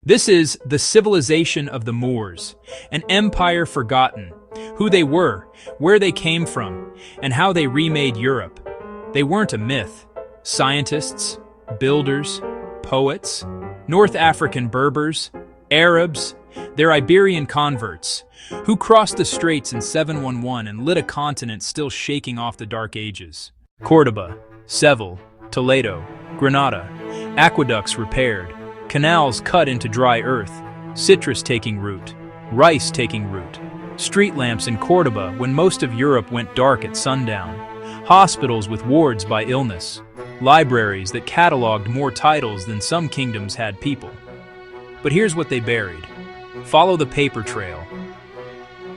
This is the civilization of the Moors, an empire forgotten, who they were, where they came from, and how they remade Europe. They weren't a myth. Scientists, builders, poets, North African Berbers, Arabs, they're Iberian converts, who crossed the straits in 711 and lit a continent still shaking off the Dark Ages. Córdoba, Seville, Toledo, Granada, aqueducts repaired, canals cut into dry earth, citrus taking root, rice taking root, street lamps in Córdoba when most of Europe went dark at sundown, hospitals with wards by illness, libraries that cataloged more titles than some kingdoms had people. But here's what they buried. Follow the paper trail.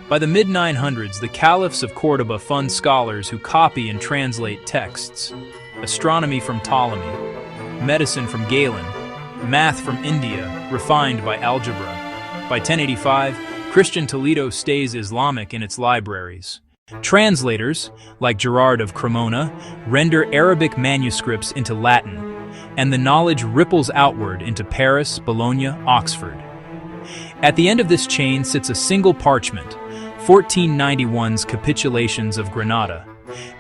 By the mid-900s, the caliphs of Córdoba fund scholars who copy and translate texts. Astronomy from Ptolemy, medicine from Galen, math from India, refined by algebra. By 1085, Christian Toledo stays Islamic in its libraries. Translators, like Gerard of Cremona, render Arabic manuscripts into Latin, and the knowledge ripples outward into Paris, Bologna, Oxford. At the end of this chain sits a single parchment, 1491's Capitulations of Granada,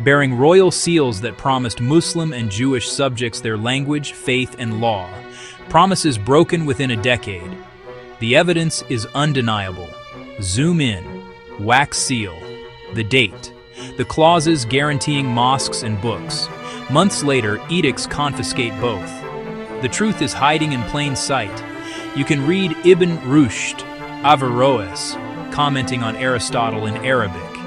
bearing royal seals that promised Muslim and Jewish subjects their language, faith, and law, promises broken within a decade. The evidence is undeniable. Zoom in, wax seal, the date, the clauses guaranteeing mosques and books. Months later, edicts confiscate both. The truth is hiding in plain sight. You can read Ibn Rushd, Averroes, commenting on Aristotle in Arabic,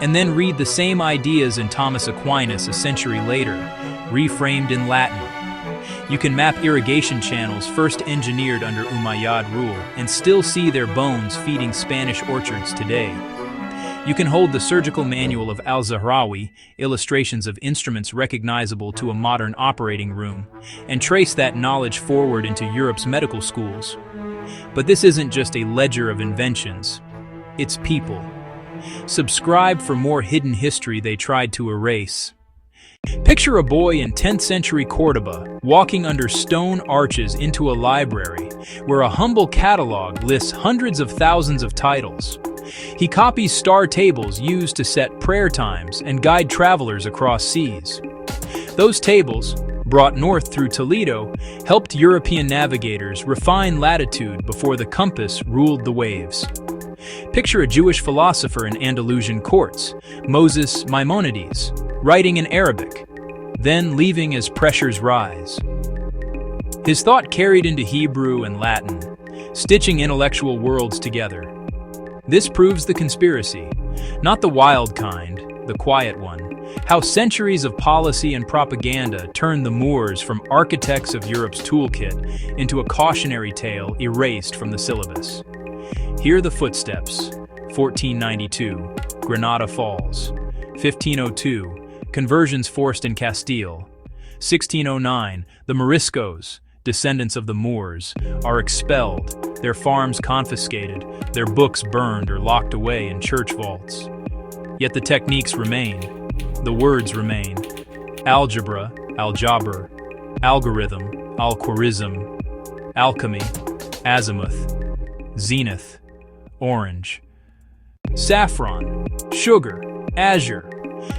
and then read the same ideas in Thomas Aquinas a century later, reframed in Latin. You can map irrigation channels first engineered under Umayyad rule and still see their bones feeding Spanish orchards today. You can hold the surgical manual of Al-Zahrawi, illustrations of instruments recognizable to a modern operating room, and trace that knowledge forward into Europe's medical schools. But this isn't just a ledger of inventions. It's people. Subscribe for more hidden history they tried to erase. Picture a boy in 10th century Córdoba walking under stone arches into a library where a humble catalog lists hundreds of thousands of titles. He copies star tables used to set prayer times and guide travelers across seas. Those tables, brought north through Toledo, helped European navigators refine latitude before the compass ruled the waves. Picture a Jewish philosopher in Andalusian courts, Moses Maimonides, writing in Arabic, then leaving as pressures rise. His thought carried into Hebrew and Latin, stitching intellectual worlds together. This proves the conspiracy, not the wild kind, the quiet one, how centuries of policy and propaganda turned the Moors from architects of Europe's toolkit into a cautionary tale erased from the syllabus. Hear the footsteps. 1492, Granada falls. 1502, conversions forced in Castile. 1609, the Moriscos, descendants of the Moors, are expelled, their farms confiscated, their books burned or locked away in church vaults. Yet the techniques remain, the words remain. Algebra, aljaber, algorithm, algorithm, alchemy, azimuth, zenith, orange, saffron, sugar, azure.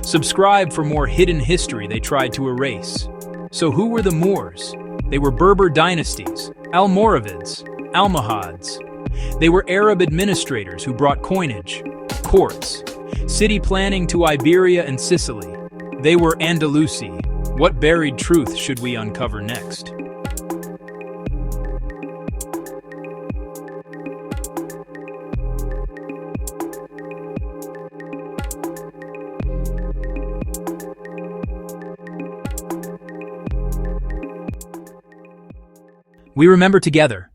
Subscribe for more hidden history they tried to erase. So who were the Moors? They were Berber dynasties, Almoravids, Almohads. They were Arab administrators who brought coinage, courts, city planning to Iberia and Sicily. They were Andalusi. What buried truth should we uncover next? We remember together.